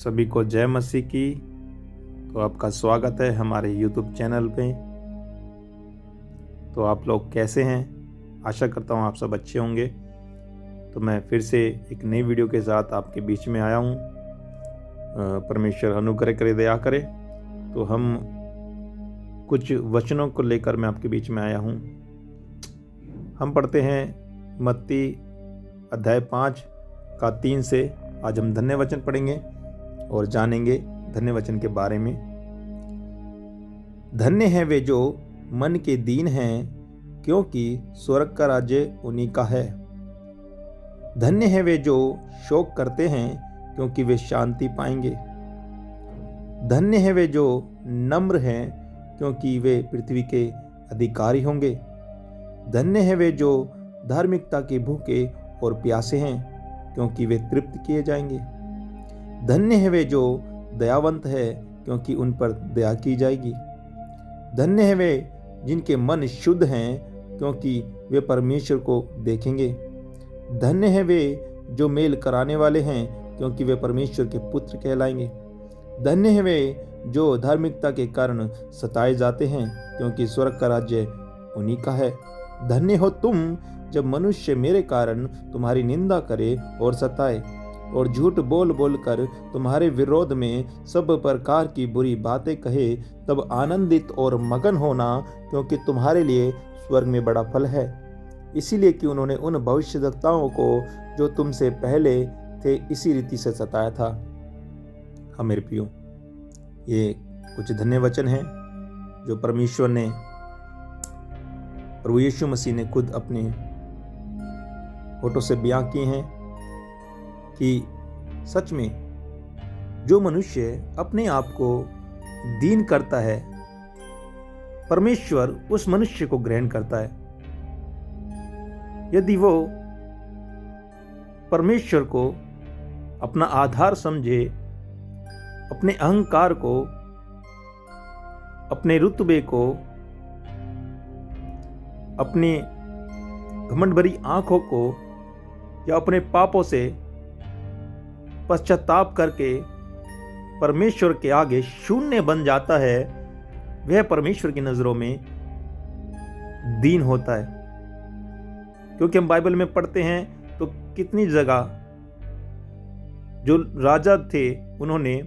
सभी को जय मसीह की। तो आपका स्वागत है हमारे YouTube चैनल पे। तो आप लोग कैसे हैं? आशा करता हूँ आप सब अच्छे होंगे। तो मैं फिर से एक नई वीडियो के साथ आपके बीच में आया हूँ। परमेश्वर अनुग्रह करे, दया करे। तो हम कुछ वचनों को लेकर मैं आपके बीच में आया हूँ। हम पढ़ते हैं मत्ती अध्याय 5 का 3 से। आज हम धन्य वचन पढ़ेंगे और जानेंगे धन्य वचन के बारे में। धन्य हैं वे जो मन के दीन हैं, क्योंकि स्वर्ग का राज्य उन्हीं का है। धन्य हैं वे जो शोक करते हैं, क्योंकि वे शांति पाएंगे। धन्य हैं वे जो नम्र हैं, क्योंकि वे पृथ्वी के अधिकारी होंगे। धन्य हैं वे जो धार्मिकता के भूखे और प्यासे हैं, क्योंकि वे तृप्त किए जाएंगे। धन्य हैं वे जो दयावंत है, क्योंकि उन पर दया की जाएगी। धन्य हैं वे जिनके मन शुद्ध हैं, क्योंकि वे परमेश्वर को देखेंगे। धन्य हैं वे जो मेल कराने वाले हैं, क्योंकि वे परमेश्वर के पुत्र कहलाएंगे। धन्य हैं वे जो धार्मिकता के कारण सताए जाते हैं, क्योंकि स्वर्ग का राज्य उन्हीं का है। धन्य हो तुम जब मनुष्य मेरे कारण तुम्हारी निंदा करे और सताए और झूठ बोल बोल कर तुम्हारे विरोध में सब प्रकार की बुरी बातें कहे, तब आनंदित और मगन होना, क्योंकि तुम्हारे लिए स्वर्ग में बड़ा फल है। इसीलिए कि उन्होंने उन भविष्यद्वक्ताओं को जो तुमसे पहले थे इसी रीति से सताया था। हाँ मेरे प्रियो, ये कुछ धन्य वचन हैं जो परमेश्वर ने, प्रभु यीशु मसीह ने खुद अपने होठों से बयां किए हैं कि सच में जो मनुष्य अपने आप को दीन करता है, परमेश्वर उस मनुष्य को ग्रहण करता है। यदि वो परमेश्वर को अपना आधार समझे, अपने अहंकार को, अपने रुतबे को, अपने घमंड भरी आंखों को या अपने पापों से पश्चाताप करके परमेश्वर के आगे शून्य बन जाता है, वह परमेश्वर की नजरों में दीन होता है। क्योंकि हम बाइबल में पढ़ते हैं तो कितनी जगह जो राजा थे उन्होंने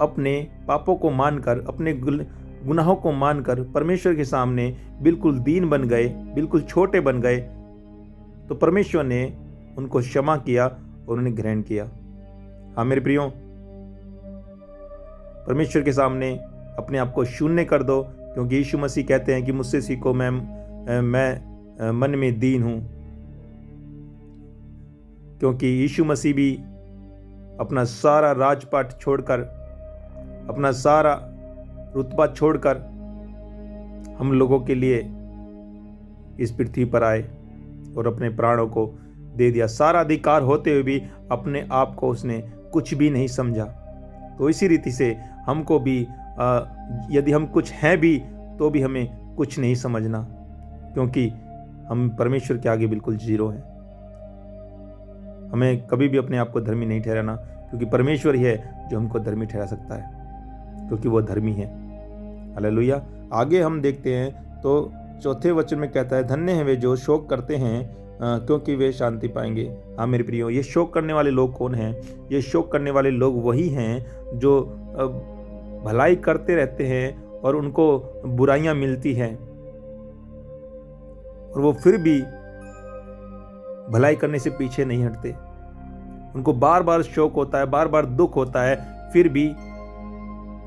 अपने पापों को मानकर, अपने गुनाहों को मानकर परमेश्वर के सामने बिल्कुल दीन बन गए, बिल्कुल छोटे बन गए। तो परमेश्वर ने उनको क्षमा किया और उन्हें ग्रहण किया। हाँ मेरे प्रियो, परमेश्वर के सामने अपने आप को शून्य कर दो, क्योंकि यीशु मसीह कहते हैं कि मुझसे सीखो, मैं मन में दीन हूं। क्योंकि यीशु मसीह भी अपना सारा राजपाट छोड़कर, अपना सारा रुतबा छोड़कर हम लोगों के लिए इस पृथ्वी पर आए और अपने प्राणों को दे दिया। सारा अधिकार होते हुए भी अपने आप को उसने कुछ भी नहीं समझा। तो इसी रीति से हमको भी यदि हम कुछ हैं भी तो भी हमें कुछ नहीं समझना, क्योंकि हम परमेश्वर के आगे बिल्कुल जीरो हैं। हमें कभी भी अपने आप को धर्मी नहीं ठहराना, क्योंकि परमेश्वर ही है जो हमको धर्मी ठहरा सकता है, क्योंकि वो धर्मी है। हालेलुया। आगे हम देखते हैं तो चौथे वचन में कहता है, धन्य हैं वे जो शोक करते हैं, क्योंकि वे शांति पाएंगे। हाँ मेरे प्रियो, ये शोक करने वाले लोग कौन हैं? ये शोक करने वाले लोग वही हैं जो भलाई करते रहते हैं और उनको बुराइयां मिलती हैं और वो फिर भी भलाई करने से पीछे नहीं हटते। उनको बार बार शोक होता है, बार बार दुख होता है, फिर भी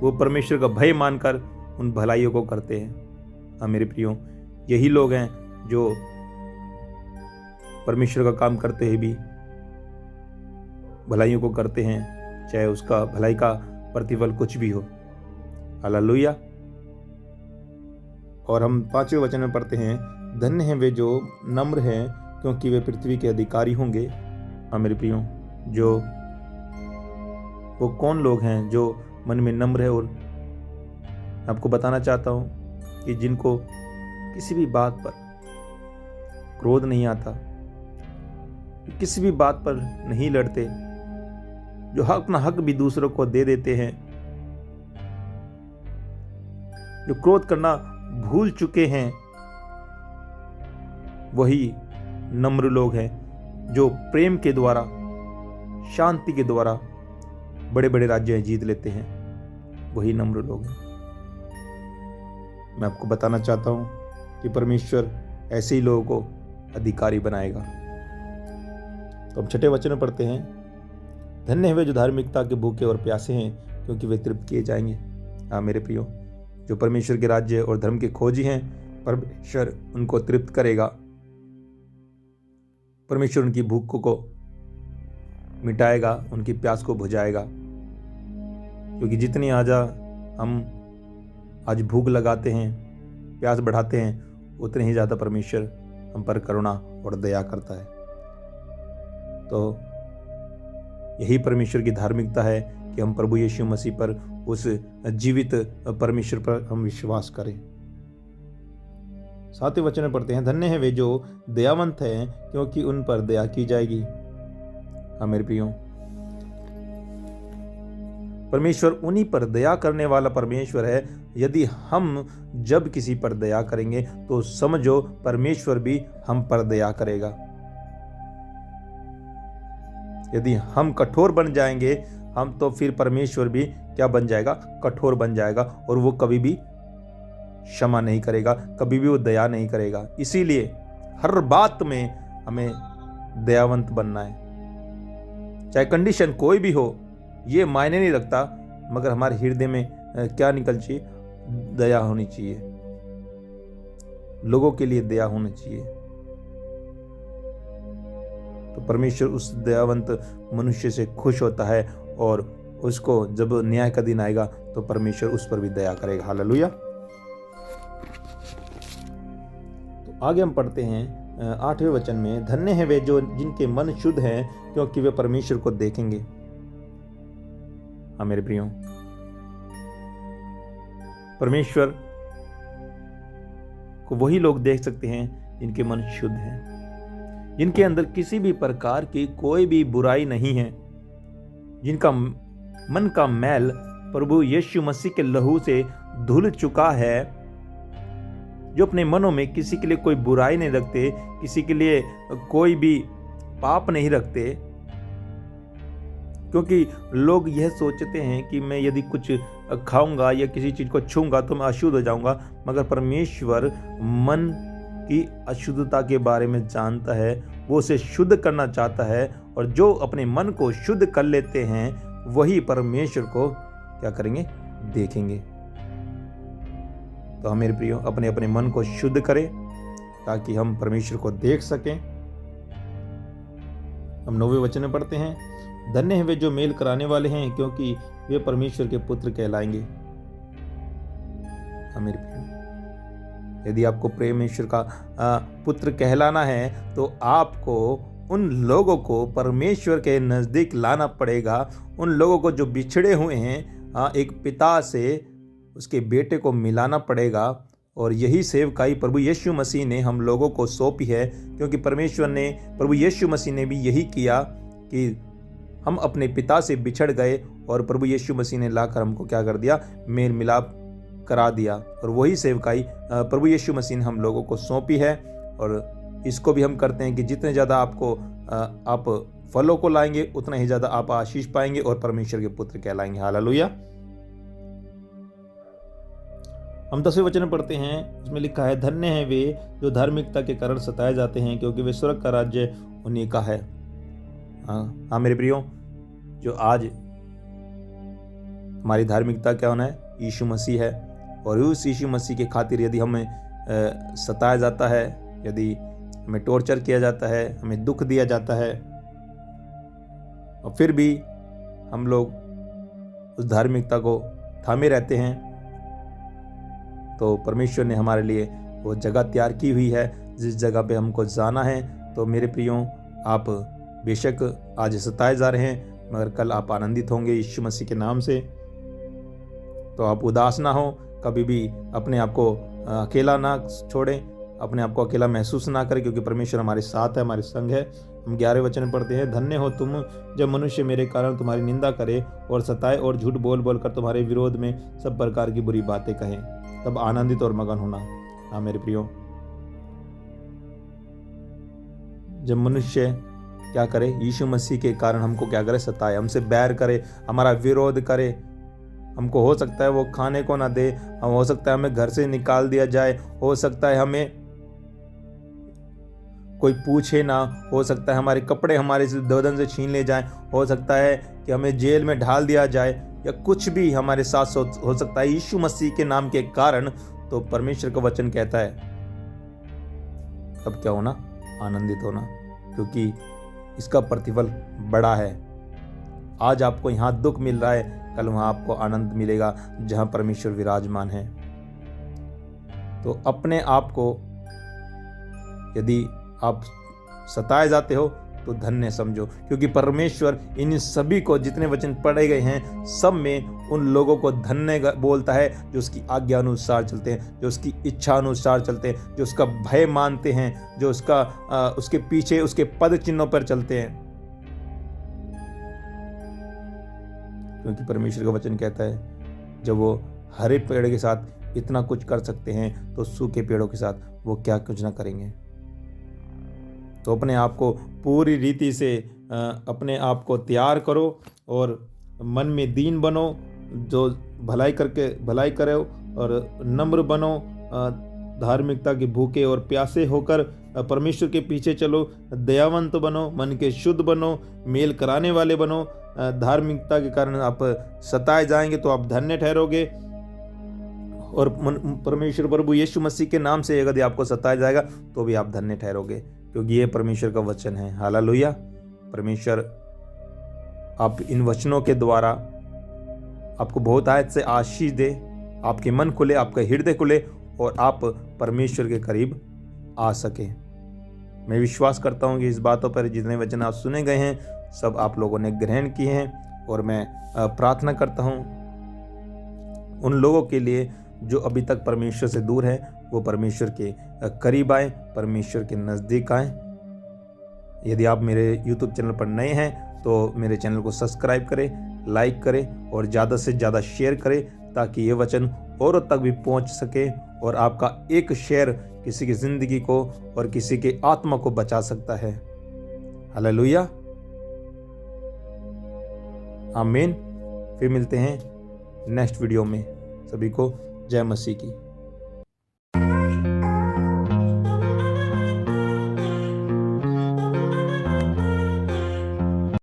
वो परमेश्वर का भय मानकर उन भलाइयों को करते हैं। हाँ मेरे प्रियो, यही लोग हैं जो परमेश्वर का काम करते हुए भी भलाइयों को करते हैं, चाहे उसका भलाई का प्रतिफल कुछ भी हो। हालेलुया। और हम 5वें वचन में पढ़ते हैं, धन्य हैं वे जो नम्र हैं, क्योंकि वे पृथ्वी के अधिकारी होंगे। हाँ मेरे प्रियो, जो वो कौन लोग हैं जो मन में नम्र है? और आपको बताना चाहता हूं कि जिनको किसी भी बात पर क्रोध नहीं आता, किसी भी बात पर नहीं लड़ते, जो अपना हक भी दूसरों को दे देते हैं, जो क्रोध करना भूल चुके हैं, वही नम्र लोग हैं। जो प्रेम के द्वारा, शांति के द्वारा बड़े बड़े राज्य जीत लेते हैं, वही नम्र लोग हैं। मैं आपको बताना चाहता हूं कि परमेश्वर ऐसे ही लोगों को अधिकारी बनाएगा। तो हम 6ठे वचन में पढ़ते हैं, धन्य है वे जो धार्मिकता के भूखे और प्यासे हैं, क्योंकि वे तृप्त किए जाएंगे। हाँ मेरे प्रियो, जो परमेश्वर के राज्य और धर्म के खोजी हैं, परमेश्वर उनको तृप्त करेगा। परमेश्वर उनकी भूख को मिटाएगा, उनकी प्यास को बुझाएगा। क्योंकि जितनी हम आज भूख लगाते हैं, प्यास बढ़ाते हैं, उतने ही ज़्यादा परमेश्वर हम पर करुणा और दया करता है। तो यही परमेश्वर की धार्मिकता है कि हम प्रभु यीशु मसीह पर, उस जीवित परमेश्वर पर हम विश्वास करें। 7वें वचन में पढ़ते हैं, धन्य है वे जो दयावंत हैं, क्योंकि उन पर दया की जाएगी। हाँ मेरे प्रियो, परमेश्वर उन्हीं पर दया करने वाला परमेश्वर है। यदि हम जब किसी पर दया करेंगे तो समझो परमेश्वर भी हम पर दया करेगा। यदि हम कठोर बन जाएंगे हम, तो फिर परमेश्वर भी क्या बन जाएगा? कठोर बन जाएगा, और वो कभी भी क्षमा नहीं करेगा, कभी भी वो दया नहीं करेगा। इसीलिए हर बात में हमें दयावंत बनना है, चाहे कंडीशन कोई भी हो, ये मायने नहीं रखता, मगर हमारे हृदय में क्या निकल चाहिए? दया होनी चाहिए, लोगों के लिए दया होनी चाहिए। तो परमेश्वर उस दयावंत मनुष्य से खुश होता है, और उसको जब न्याय का दिन आएगा तो परमेश्वर उस पर भी दया करेगा। हालेलुया। तो आगे हम पढ़ते हैं 8वें वचन में, धन्य है वे जो जिनके मन शुद्ध हैं, क्योंकि वे परमेश्वर को देखेंगे। हाँ मेरे प्रियो, परमेश्वर को वही लोग देख सकते हैं जिनके मन शुद्ध हैं, जिनके अंदर किसी भी प्रकार की कोई भी बुराई नहीं है, जिनका मन का मैल प्रभु यीशु मसीह के लहू से धुल चुका है, जो अपने मनों में किसी के लिए कोई बुराई नहीं रखते, किसी के लिए कोई भी पाप नहीं रखते। क्योंकि लोग यह सोचते हैं कि मैं यदि कुछ खाऊंगा या किसी चीज को छूंगा तो मैं अशुद्ध हो जाऊंगा, मगर परमेश्वर मन की अशुद्धता के बारे में जानता है, वो उसे शुद्ध करना चाहता है, और जो अपने मन को शुद्ध कर लेते हैं वही परमेश्वर को क्या करेंगे? देखेंगे। तो हम मेरे प्रियो अपने अपने मन को शुद्ध करें ताकि हम परमेश्वर को देख सकें। हम 9वें वचन में पढ़ते हैं, धन्य हैं वे जो मेल कराने वाले हैं, क्योंकि वे परमेश्वर के पुत्र कहलाएंगे। हाँ मेरे प्रियो, यदि आपको परमेश्वर का पुत्र कहलाना है तो आपको उन लोगों को परमेश्वर के नजदीक लाना पड़ेगा। उन लोगों को जो बिछड़े हुए हैं, एक पिता से उसके बेटे को मिलाना पड़ेगा। और यही सेवकाई प्रभु यीशु मसीह ने हम लोगों को सौंपी है, क्योंकि प्रभु यीशु मसीह ने भी यही किया कि हम अपने पिता से बिछड़ गए और प्रभु यीशु मसीह ने लाकर हमको क्या कर दिया? मेल मिलाप करा दिया। और वही सेवकाई प्रभु यीशु मसीह ने हम लोगों को सौंपी है, और इसको भी हम करते हैं कि जितने ज़्यादा आप फलों को लाएंगे उतना ही ज़्यादा आप आशीष पाएंगे और परमेश्वर के पुत्र कहलाएंगे। हालेलुया। हम 10वें वचन में पढ़ते हैं, उसमें लिखा है, धन्य हैं वे जो धार्मिकता के कारण सताए जाते हैं, क्योंकि वे स्वर्ग का राज्य उन्हीं का है। हाँ मेरे प्रियो, जो आज हमारी धार्मिकता क्या होना है? यीशु मसीह है। और उस यीशु मसीह के खातिर यदि हमें सताया जाता है, यदि हमें टॉर्चर किया जाता है, हमें दुख दिया जाता है, और फिर भी हम लोग उस धार्मिकता को थामे रहते हैं, तो परमेश्वर ने हमारे लिए वो जगह तैयार की हुई है जिस जगह पे हमको जाना है। तो मेरे प्रियो, आप बेशक आज सताए जा रहे हैं, मगर कल आप आनंदित होंगे यीशु मसीह के नाम से। तो आप उदास ना हो, कभी भी अपने आप को अकेला ना छोड़ें, अपने आप को अकेला महसूस ना करें, क्योंकि परमेश्वर हमारे साथ है, हमारे संग है। हम 11वें वचन में पढ़ते हैं, धन्य हो तुम जब मनुष्य मेरे कारण तुम्हारी निंदा करे और सताए और झूठ बोल बोल कर तुम्हारे विरोध में सब प्रकार की बुरी बातें कहें, तब आनंदित और मगन होना। हाँ मेरे प्रियो, जब मनुष्य क्या करे, यीशु मसीह के कारण हमको क्या करे, सताए, हमसे बैर करे, हमारा विरोध करे, हमको हो सकता है वो खाने को ना दे, हो सकता है हमें घर से निकाल दिया जाए, हो सकता है हमें कोई पूछे ना, हो सकता है हमारे कपड़े हमारे बदन से छीन ले जाए, हो सकता है कि हमें जेल में ढाल दिया जाए, या कुछ भी हमारे साथ हो सकता है यीशु मसीह के नाम के कारण। तो परमेश्वर का वचन कहता है तब क्या होना, आनंदित होना, क्योंकि इसका प्रतिफल बड़ा है। आज आपको यहाँ दुख मिल रहा है, कल वहाँ आपको आनंद मिलेगा जहाँ परमेश्वर विराजमान है। तो अपने आप को, यदि आप सताए जाते हो तो धन्य समझो, क्योंकि परमेश्वर इन सभी को, जितने वचन पढ़े गए हैं, सब में उन लोगों को धन्य बोलता है जो उसकी आज्ञा अनुसार चलते हैं, जो उसकी इच्छा अनुसार चलते हैं, जो उसका भय मानते हैं, जो उसके पीछे उसके पद चिन्हों पर चलते हैं। क्योंकि परमेश्वर का वचन कहता है जब वो हरे पेड़ के साथ इतना कुछ कर सकते हैं तो सूखे पेड़ों के साथ वो क्या कुछ ना करेंगे। तो अपने आप को पूरी रीति से अपने आप को तैयार करो और मन में दीन बनो, जो भलाई करे और नम्र बनो, धार्मिकता के भूखे और प्यासे होकर परमेश्वर के पीछे चलो, दयावंत बनो, मन के शुद्ध बनो, मेल कराने वाले बनो। धार्मिकता के कारण आप सताए जाएंगे तो आप धन्य ठहरोगे, और परमेश्वर प्रभु यीशु मसीह के नाम से यदि आपको सताया जाएगा तो भी आप धन्य ठहरोगे, क्योंकि ये परमेश्वर का वचन है। हालेलुया। परमेश्वर आप इन वचनों के द्वारा आपको बहुत आयत से आशीष दे, आपके मन खुले, आपका हृदय खुले और आप परमेश्वर के करीब आ सके। मैं विश्वास करता हूँ कि इस बातों पर जितने वचन आप सुने गए हैं सब आप लोगों ने ग्रहण किए हैं, और मैं प्रार्थना करता हूँ उन लोगों के लिए जो अभी तक परमेश्वर से दूर है, वो परमेश्वर के करीब आए, परमेश्वर के नज़दीक आए। यदि आप मेरे YouTube चैनल पर नए हैं तो मेरे चैनल को सब्सक्राइब करें, लाइक करें और ज़्यादा से ज़्यादा शेयर करें, ताकि ये वचन औरों तक भी पहुंच सके, और आपका एक शेयर किसी की ज़िंदगी को और किसी के आत्मा को बचा सकता है। हालेलुया, आमीन। फिर मिलते हैं नेक्स्ट वीडियो में। सभी को जय मसीह की।